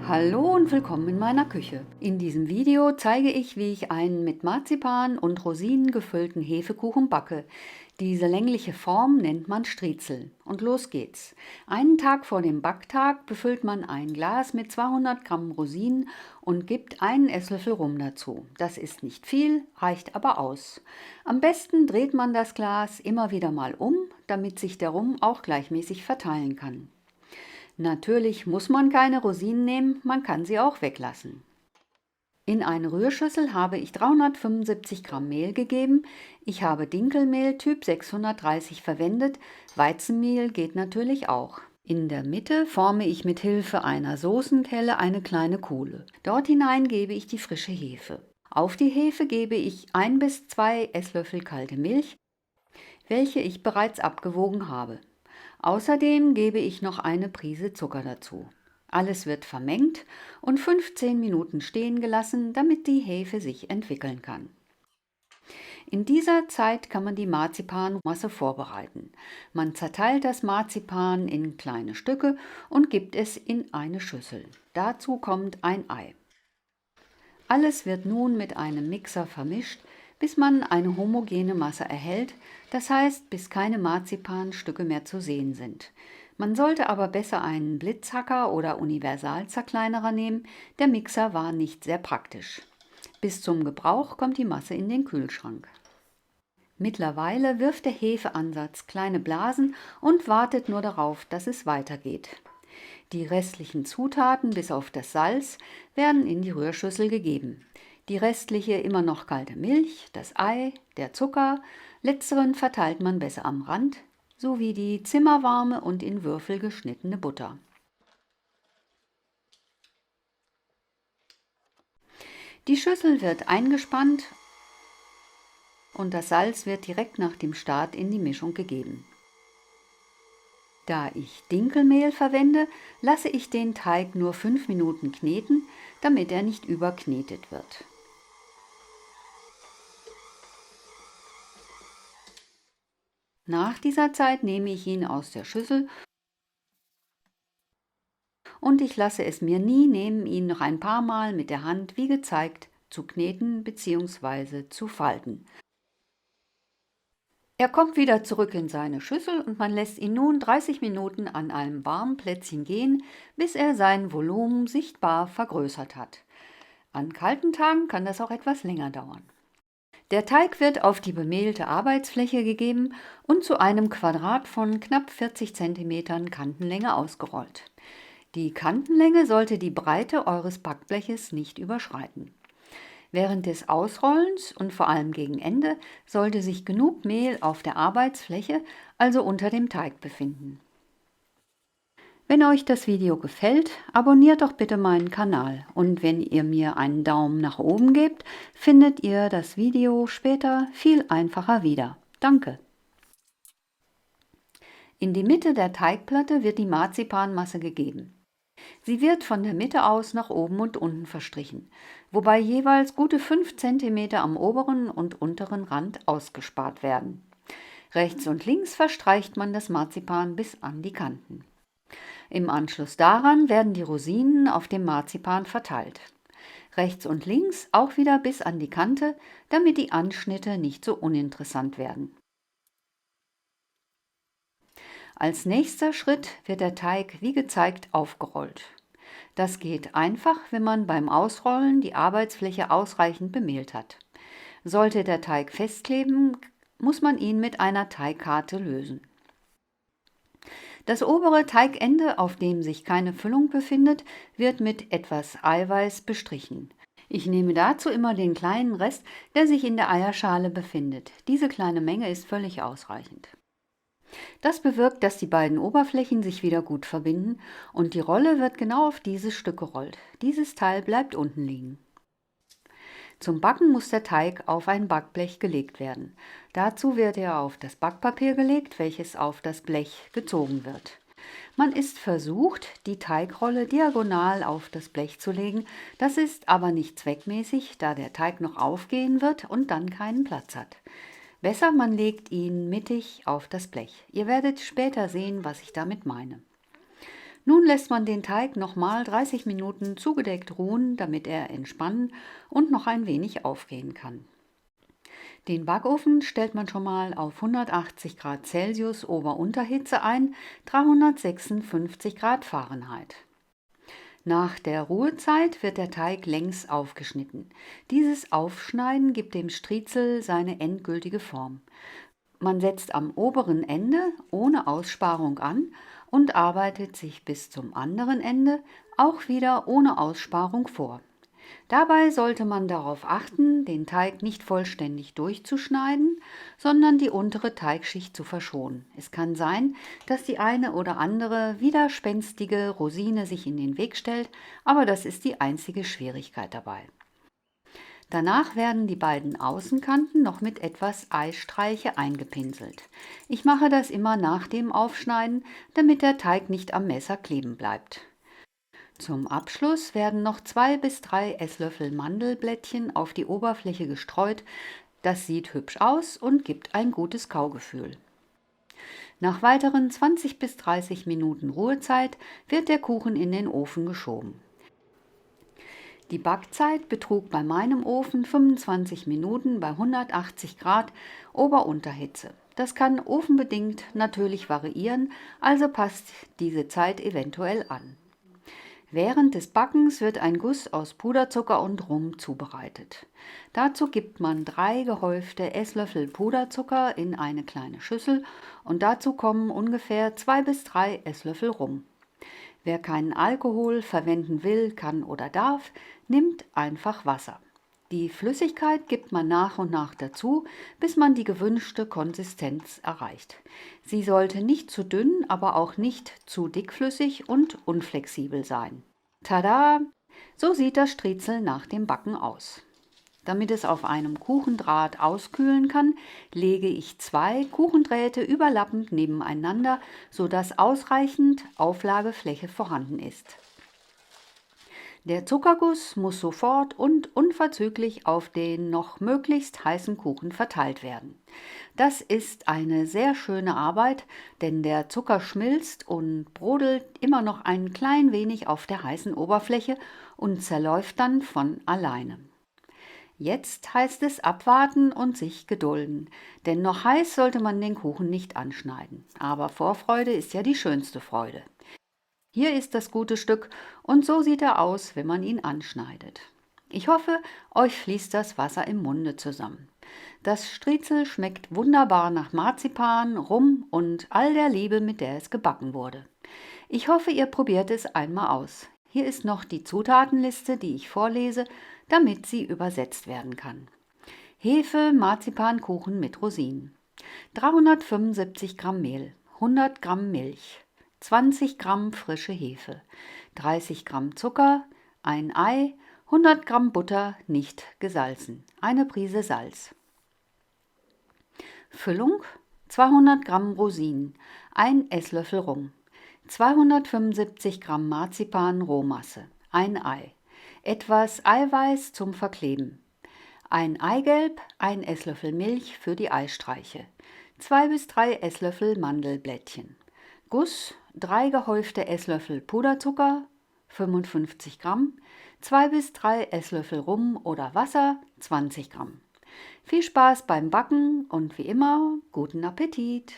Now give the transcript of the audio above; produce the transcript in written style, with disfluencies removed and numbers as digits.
Hallo und willkommen in meiner Küche. In diesem Video zeige ich, wie ich einen mit Marzipan und Rosinen gefüllten Hefekuchen backe. Diese längliche Form nennt man Striezel. Und los geht's. Einen Tag vor dem Backtag befüllt man ein Glas mit 200 Gramm Rosinen und gibt einen Esslöffel Rum dazu. Das ist nicht viel, reicht aber aus. Am besten dreht man das Glas immer wieder mal um, damit sich der Rum auch gleichmäßig verteilen kann. Natürlich muss man keine Rosinen nehmen, man kann sie auch weglassen. In eine Rührschüssel habe ich 375 Gramm Mehl gegeben. Ich habe Dinkelmehl Typ 630 verwendet, Weizenmehl geht natürlich auch. In der Mitte forme ich mit Hilfe einer Soßenkelle eine kleine Kuhle. Dort hinein gebe ich die frische Hefe. Auf die Hefe gebe ich 1 bis 2 Esslöffel kalte Milch, welche ich bereits abgewogen habe. Außerdem gebe ich noch eine Prise Zucker dazu. Alles wird vermengt und 15 Minuten stehen gelassen, damit die Hefe sich entwickeln kann. In dieser Zeit kann man die Marzipanmasse vorbereiten. Man zerteilt das Marzipan in kleine Stücke und gibt es in eine Schüssel. Dazu kommt ein Ei. Alles wird nun mit einem Mixer vermischt, bis man eine homogene Masse erhält, das heißt, bis keine Marzipanstücke mehr zu sehen sind. Man sollte aber besser einen Blitzhacker oder Universalzerkleinerer nehmen, der Mixer war nicht sehr praktisch. Bis zum Gebrauch kommt die Masse in den Kühlschrank. Mittlerweile wirft der Hefeansatz kleine Blasen und wartet nur darauf, dass es weitergeht. Die restlichen Zutaten, bis auf das Salz, werden in die Rührschüssel gegeben. Die restliche immer noch kalte Milch, das Ei, der Zucker, letzteren verteilt man besser am Rand, sowie die zimmerwarme und in Würfel geschnittene Butter. Die Schüssel wird eingespannt und das Salz wird direkt nach dem Start in die Mischung gegeben. Da ich Dinkelmehl verwende, lasse ich den Teig nur 5 Minuten kneten, damit er nicht überknetet wird. Nach dieser Zeit nehme ich ihn aus der Schüssel und ich lasse es mir nie nehmen, ihn noch ein paar Mal mit der Hand, wie gezeigt, zu kneten bzw. zu falten. Er kommt wieder zurück in seine Schüssel und man lässt ihn nun 30 Minuten an einem warmen Plätzchen gehen, bis er sein Volumen sichtbar vergrößert hat. An kalten Tagen kann das auch etwas länger dauern. Der Teig wird auf die bemehlte Arbeitsfläche gegeben und zu einem Quadrat von knapp 40 cm Kantenlänge ausgerollt. Die Kantenlänge sollte die Breite eures Backbleches nicht überschreiten. Während des Ausrollens und vor allem gegen Ende sollte sich genug Mehl auf der Arbeitsfläche, also unter dem Teig, befinden. Wenn euch das Video gefällt, abonniert doch bitte meinen Kanal und wenn ihr mir einen Daumen nach oben gebt, findet ihr das Video später viel einfacher wieder. Danke! In die Mitte der Teigplatte wird die Marzipanmasse gegeben. Sie wird von der Mitte aus nach oben und unten verstrichen, wobei jeweils gute 5 cm am oberen und unteren Rand ausgespart werden. Rechts und links verstreicht man das Marzipan bis an die Kanten. Im Anschluss daran werden die Rosinen auf dem Marzipan verteilt. Rechts und links auch wieder bis an die Kante, damit die Anschnitte nicht so uninteressant werden. Als nächster Schritt wird der Teig wie gezeigt aufgerollt. Das geht einfach, wenn man beim Ausrollen die Arbeitsfläche ausreichend bemehlt hat. Sollte der Teig festkleben, muss man ihn mit einer Teigkarte lösen. Das obere Teigende, auf dem sich keine Füllung befindet, wird mit etwas Eiweiß bestrichen. Ich nehme dazu immer den kleinen Rest, der sich in der Eierschale befindet. Diese kleine Menge ist völlig ausreichend. Das bewirkt, dass die beiden Oberflächen sich wieder gut verbinden und die Rolle wird genau auf dieses Stück gerollt. Dieses Teil bleibt unten liegen. Zum Backen muss der Teig auf ein Backblech gelegt werden. Dazu wird er auf das Backpapier gelegt, welches auf das Blech gezogen wird. Man ist versucht, die Teigrolle diagonal auf das Blech zu legen, das ist aber nicht zweckmäßig, da der Teig noch aufgehen wird und dann keinen Platz hat. Besser, man legt ihn mittig auf das Blech. Ihr werdet später sehen, was ich damit meine. Nun lässt man den Teig nochmal 30 Minuten zugedeckt ruhen, damit er entspannen und noch ein wenig aufgehen kann. Den Backofen stellt man schon mal auf 180 Grad Celsius Ober-Unterhitze ein, 356 Grad Fahrenheit. Nach der Ruhezeit wird der Teig längs aufgeschnitten. Dieses Aufschneiden gibt dem Striezel seine endgültige Form. Man setzt am oberen Ende ohne Aussparung an und arbeitet sich bis zum anderen Ende auch wieder ohne Aussparung vor. Dabei sollte man darauf achten, den Teig nicht vollständig durchzuschneiden, sondern die untere Teigschicht zu verschonen. Es kann sein, dass die eine oder andere widerspenstige Rosine sich in den Weg stellt, aber das ist die einzige Schwierigkeit dabei. Danach werden die beiden Außenkanten noch mit etwas Eistreiche eingepinselt. Ich mache das immer nach dem Aufschneiden, damit der Teig nicht am Messer kleben bleibt. Zum Abschluss werden noch 2 bis 3 Esslöffel Mandelblättchen auf die Oberfläche gestreut. Das sieht hübsch aus und gibt ein gutes Kaugefühl. Nach weiteren 20 bis 30 Minuten Ruhezeit wird der Kuchen in den Ofen geschoben. Die Backzeit betrug bei meinem Ofen 25 Minuten bei 180 Grad Ober-Unterhitze. Das kann ofenbedingt natürlich variieren, also passt diese Zeit eventuell an. Während des Backens wird ein Guss aus Puderzucker und Rum zubereitet. Dazu gibt man 3 gehäufte Esslöffel Puderzucker in eine kleine Schüssel und dazu kommen ungefähr 2 bis 3 Esslöffel Rum. Wer keinen Alkohol verwenden will, kann oder darf, nimmt einfach Wasser. Die Flüssigkeit gibt man nach und nach dazu, bis man die gewünschte Konsistenz erreicht. Sie sollte nicht zu dünn, aber auch nicht zu dickflüssig und unflexibel sein. Tada! So sieht das Striezel nach dem Backen aus. Damit es auf einem Kuchendraht auskühlen kann, lege ich 2 Kuchendrähte überlappend nebeneinander, sodass ausreichend Auflagefläche vorhanden ist. Der Zuckerguss muss sofort und unverzüglich auf den noch möglichst heißen Kuchen verteilt werden. Das ist eine sehr schöne Arbeit, denn der Zucker schmilzt und brodelt immer noch ein klein wenig auf der heißen Oberfläche und zerläuft dann von alleine. Jetzt heißt es abwarten und sich gedulden, denn noch heiß sollte man den Kuchen nicht anschneiden. Aber Vorfreude ist ja die schönste Freude. Hier ist das gute Stück und so sieht er aus, wenn man ihn anschneidet. Ich hoffe, euch fließt das Wasser im Munde zusammen. Das Striezel schmeckt wunderbar nach Marzipan, Rum und all der Liebe, mit der es gebacken wurde. Ich hoffe, ihr probiert es einmal aus. Hier ist noch die Zutatenliste, die ich vorlese, damit sie übersetzt werden kann. Hefe Marzipankuchen mit Rosinen, 375 Gramm Mehl, 100 Gramm Milch, 20 Gramm frische Hefe, 30 Gramm Zucker, ein Ei, 100 Gramm Butter, nicht gesalzen, eine Prise Salz. Füllung: 200 Gramm Rosinen, 1 Esslöffel Rum, 275 Gramm Marzipan Rohmasse, ein Ei, etwas Eiweiß zum Verkleben, ein Eigelb, 1 Esslöffel Milch für die Eistreiche, 2 bis 3 Esslöffel Mandelblättchen, Guss, 3 gehäufte Esslöffel Puderzucker, 55 Gramm, 2 bis 3 Esslöffel Rum oder Wasser, 20 Gramm. Viel Spaß beim Backen und wie immer, guten Appetit!